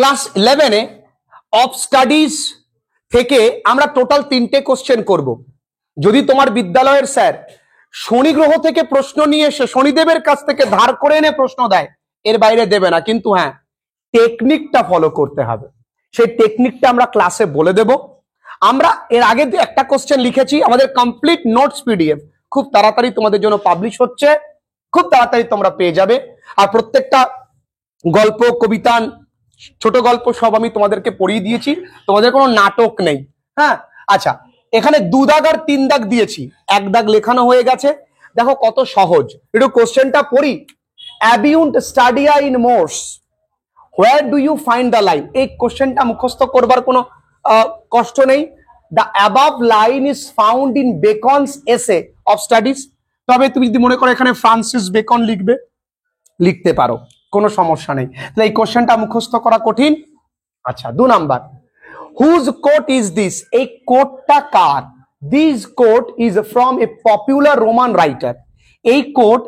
Class 11-এ of studies থেকে আমরা total 3টে কোশ্চেন করব। যদি তোমার বিদ্যালয়ের স্যার শনি গ্রহ থেকে প্রশ্ন নিয়ে এসে শনিদেবের কাছ থেকে ধার করে এনে প্রশ্ন দেয়, এর বাইরে দেবে না। কিন্তু হ্যাঁ, টেকনিকটা ফলো করতে হবে। সেই টেকনিকটা আমরা ক্লাসে বলে দেব। আমরা এর আগে একটা কোশ্চেন লিখেছি, আমাদের কমপ্লিট নোটস পিডিএফ খুব তাড়াতাড়ি তোমাদের জন্য পাবলিশ হচ্ছে, খুব তাড়াতাড়ি তোমরা পেয়ে যাবে। আর প্রত্যেকটা গল্প, কবিতা, ছোট গল্প সব আমি তোমাদেরকে পড়িয়ে দিয়েছি, তোমাদের কোনো নাটক নেই। হ্যাঁ, আচ্ছা, এখানে 2 দাগ আর 3 দাগ দিয়েছি, 1 দাগ লেখানো হয়ে গেছে। দেখো কত সহজ, একটু কোশ্চেনটা পড়ি। অ্যাবিউন্ট স্টাডিয়া ইন মোর্স, where do you find the line. এই কোশ্চেনটা মুখস্থ করবার কোনো কষ্ট নেই। The above line is found in Bacon's essay of studies. তবে তুমি যদি মনে করো এখানে ফ্রান্সিস বেকন লিখবে, লিখতে পারো, কোনো সমস্যা নেই। তাহলে এই কোশ্চেনটা মুখস্থ করা কঠিন। আচ্ছা, 2 number, whose quote is this. এই কোটটা কার? This quote is from a popular Roman writer. এই কোট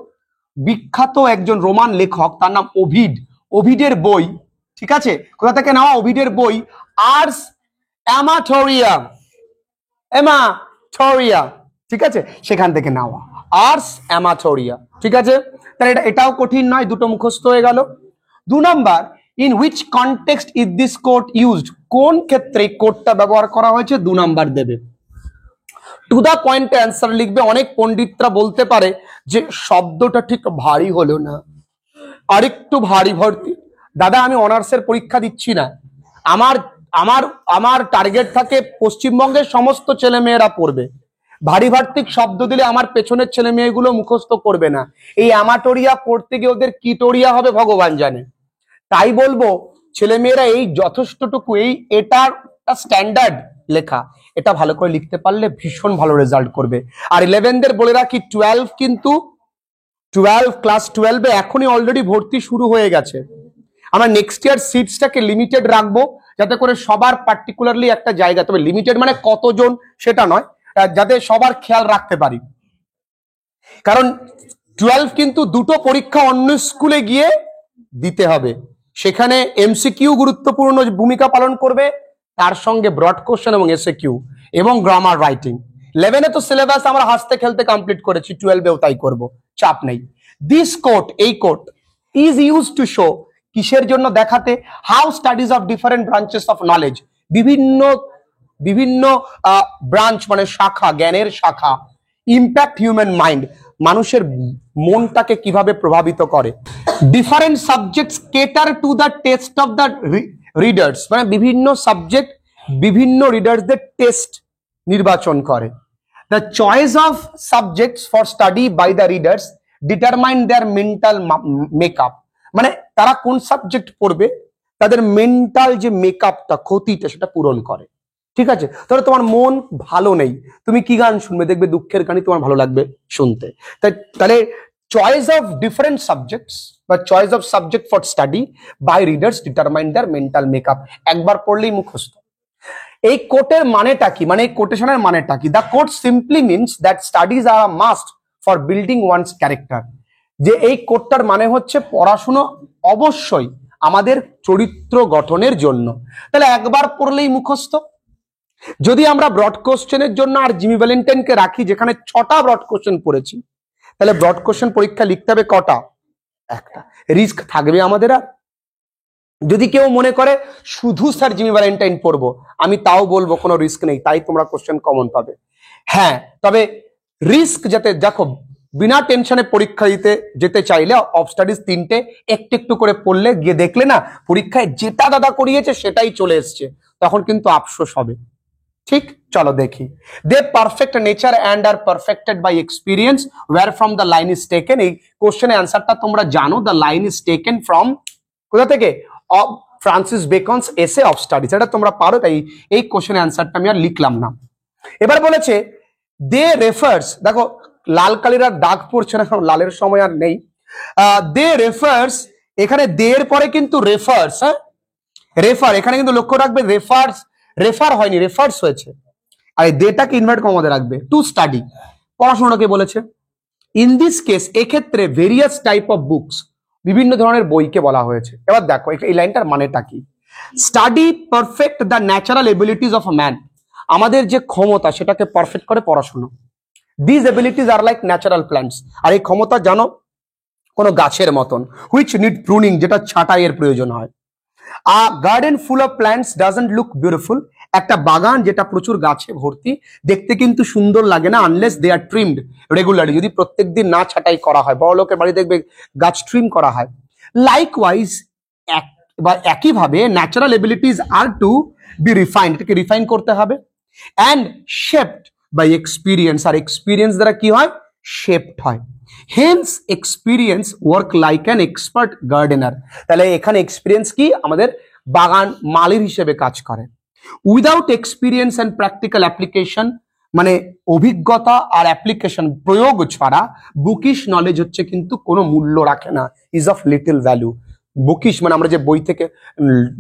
বিখ্যাত একজন রোমান লেখক, তার নাম ওভিড। ওভিডের বই, ঠিক আছে, কোথা থেকে নেওয়া? ওভিডের বই আর্স অ্যামাটোরিয়া, অ্যামাটোরিয়া, ঠিক আছে, সেখান থেকে নেওয়া, আর্স অ্যামাটোরিয়া, ঠিক আছে। তাহলে এটাও কঠিন নয়, দুটো মুখস্থ হয়ে গেল। 2 number, in which context is this quote used. কোন ক্ষেত্রে কোটটা ব্যবহার করা হয়েছে? 2 নাম্বার দেবে। টু দা পয়েন্টে অ্যান্সার লিখবে। অনেক পণ্ডিতরা বলতে পারে যে শব্দটা ঠিক ভারী হলো না, আরেকটু ভারী ভর্তি। দাদা, আমি অনার্সের পরীক্ষা দিচ্ছি না, আমার আমার আমার টার্গেট থাকে পশ্চিমবঙ্গের সমস্ত ছেলে মেয়েরা পড়বে। ভারী ভার্তিক শব্দ দিলে আমার পেছনের ছেলে মেয়েগুলো মুখস্থ করবে না। এই অ্যামাটোরিয়া পড়তে গিয়ে ওদের কিটোরিয়া হবে ভগবান জানে। তাই বলবো ছেলে মেয়েরা এই যথেষ্টটুকু, এটার স্ট্যান্ডার্ড লেখা, এটা ভালো করে লিখতে পারলে ভীষণ ভালো রেজাল্ট করবে। আর 11দের বলে রাখি, 12 কিন্তু 12 ক্লাস 12-এ এখনই অলরেডি ভর্তি শুরু হয়ে গেছে। আমরা নেক্সট ইয়ার সিটসটাকে লিমিটেড রাখবো, যাতে করে সবার পার্টিকুলারলি একটা জায়গা, তবে লিমিটেড মানে কতজন সেটা নয়, যাতে সবার খেয়াল রাখতে পারি। কারণ 12 কিন্তু 2টো পরীক্ষা অন্য স্কুলে গিয়ে দিতে হবে, সেখানে এমসিকিউ গুরুত্বপূর্ণ ভূমিকা পালন করবে, তার সঙ্গে ব্রড কোশ্চেন এবং এসএকিউ এবং গ্রামার রাইটিং। 11-এ তো সিলেবাস আমরা হাসতে খেলতে কমপ্লিট করেছি, 12-এও তাই করব, চাপ নেই। দিস কোট, এই quote is use to show, কিসের জন্য? দেখাতে, how studies of different branches of knowledge, বিভিন্ন বিভিন্ন ব্রাঞ্চ মানে শাখা, জ্ঞানের শাখা, ইম্প্যাক্ট হিউম্যান মাইন্ড, মানুষের মনটাকে কিভাবে প্রভাবিত করে। Different subjects cater to the taste of the readers, মানে বিভিন্ন সাবজেক্ট বিভিন্ন রিডার্সদের টেস্ট নির্বাচন করে। The choice of subjects for study by the readers determine their mental makeup, মানে তারা কোন সাবজেক্ট পড়বে তাদের মেন্টাল যে মেকআপটা, ক্ষতিটা, সেটা পূরণ করে। ঠিক আছে, তাহলে তোমার মন ভালো নেই, তুমি কি গান শুনবে? দেখবে দুঃখের গানই তোমার ভালো লাগবে শুনতে। তাহলে চয়েস অফ ডিফারেন্ট সাবজেক্টস বা choice of subject for study by readers determine their mental makeup, একবার পড়লেই মুখস্থ। এই কোটের মানেটা কি, মানে এই কোটেশনের মানেটা কি? The quote simply means that studies are a must for building one's character. যে এই কোটটার মানে হচ্ছে পড়াশুনো অবশ্যই আমাদের চরিত্র গঠনের জন্য। তাহলে একবার পড়লেই মুখস্থ। যদি আমরা ব্রড কোশ্চেনের জন্য আর জিমি ভ্যালেন্টাইনকে রাখি, যেখানে 6টা ব্রড কোশ্চেন পড়েছি, তাহলে ব্রড কোশ্চেন পরীক্ষা লিখতে হবে কটা? একটা। রিস্ক থাকবে আমাদের? আর যদি কেউ মনে করে শুধু স্যার জিমি ভ্যালেন্টাইন পড়বো, আমি তাও বলবো কোনো রিস্ক নেই, তাই তোমরা কোশ্চেন কমন পাবে। হ্যাঁ, তবে রিস্ক যাতে, দেখো, বিনা টেনশনে পরীক্ষা দিতে যেতে চাইলে অফ স্টাডিজ 3টে একটু একটু করে পড়লে, গিয়ে দেখলে না পরীক্ষায় যেটা দাদা করিয়েছে সেটাই চলে এসছে, তখন কিন্তু আফসোস হবে। ঠিক, চলো দেখি। They perfect nature and are perfected by experience where from the line is taken. এই কোশ্চেনের অ্যান্সারটা তোমরা জানো, the line is taken from কোথা থেকে? Of Francis বেকনস essay of studies, এটা তোমরা পারো, তাই এই কোশ্চেনের অ্যান্সারটা আমি আর লিখলাম না। এবার বলেছে দে রেফার্স, দেখো লাল কালির আর দাগ পড়ছে না, কারণ লালের সময় আর নেই। দে রেফার্স, এখানে দে এর পরে কিন্তু রেফার্স, হ্যাঁ রেফার, এখানে কিন্তু লক্ষ্য রাখবে রেফার্স, রেফার হয়নি, রেফার্স হয়েছে। আর দেটাকে ইনভার্ট কমাতে রাখবে, টু স্টাডি, পড়াশোনাকে বলেছে। ইন দিস কেস, এক্ষেত্রে ভেরিয়াস টাইপ অফ বুকস, বিভিন্ন ধরনের বইকে বলা হয়েছে। এবার দেখো এই লাইনটার মানেটা কি। Study perfect the natural abilities of a man, আমাদের যে ক্ষমতা সেটাকে পারফেক্ট করে পড়াশোনা। This abilities are like natural plants, আর এই ক্ষমতা জানো কোনো গাছের মতন, হুইচ নিড প্রুনিং, যেটা ছাঁটাইয়ের প্রয়োজন হয়। আ garden full of plants doesn't look beautiful, একটা বাগান যেটা প্রচুর গাছে ভর্তি দেখতে কিন্তু সুন্দর লাগে না, আনলেস দে আর ট্রিমড রেগুলারলি, যদি প্রত্যেকদিন না ছাঁটাই করা হয়। বড় লোকের বাড়ি দেখবে গাছ ট্রিম করা হয়। লাইকওয়াইজ বা একইভাবে natural abilities are to be refined, এটাকে রিফাইন করতে হবে, অ্যান্ড শেপড বাই এক্সপিরিয়েন্স, আর এক্সপিরিয়েন্স দ্বারা কি হয়, শেপড হয়। Hence experience work like an expert gardener, তাহলে এখানে এক্সপিরিয়েন্স কি, আমাদের বাগান মালির হিসেবে কাজ করে। Without experience and practical application, মানে অভিজ্ঞতা আর অ্যাপ্লিকেশন প্রয়োগ ছাড়া বুকিশ নলেজ হচ্ছে কিন্তু কোনো মূল্য রাখে না, is of little value. Bookish মানে আমরা যে বই থেকে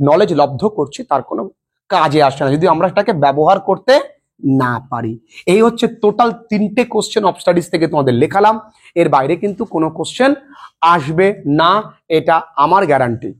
নলেজ লব্ধ করছি তার কোনো কাজে আসে না যদি আমরা সেটাকে ব্যবহার করতে না পারি। এই হচ্ছে টোটাল 3টে কোশ্চেন অফ স্টাডিজ থেকে তোমাদের লেখালাম, এর বাইরে কিন্তু কোনো কোশ্চেন আসবে না, এটা আমার গ্যারান্টি।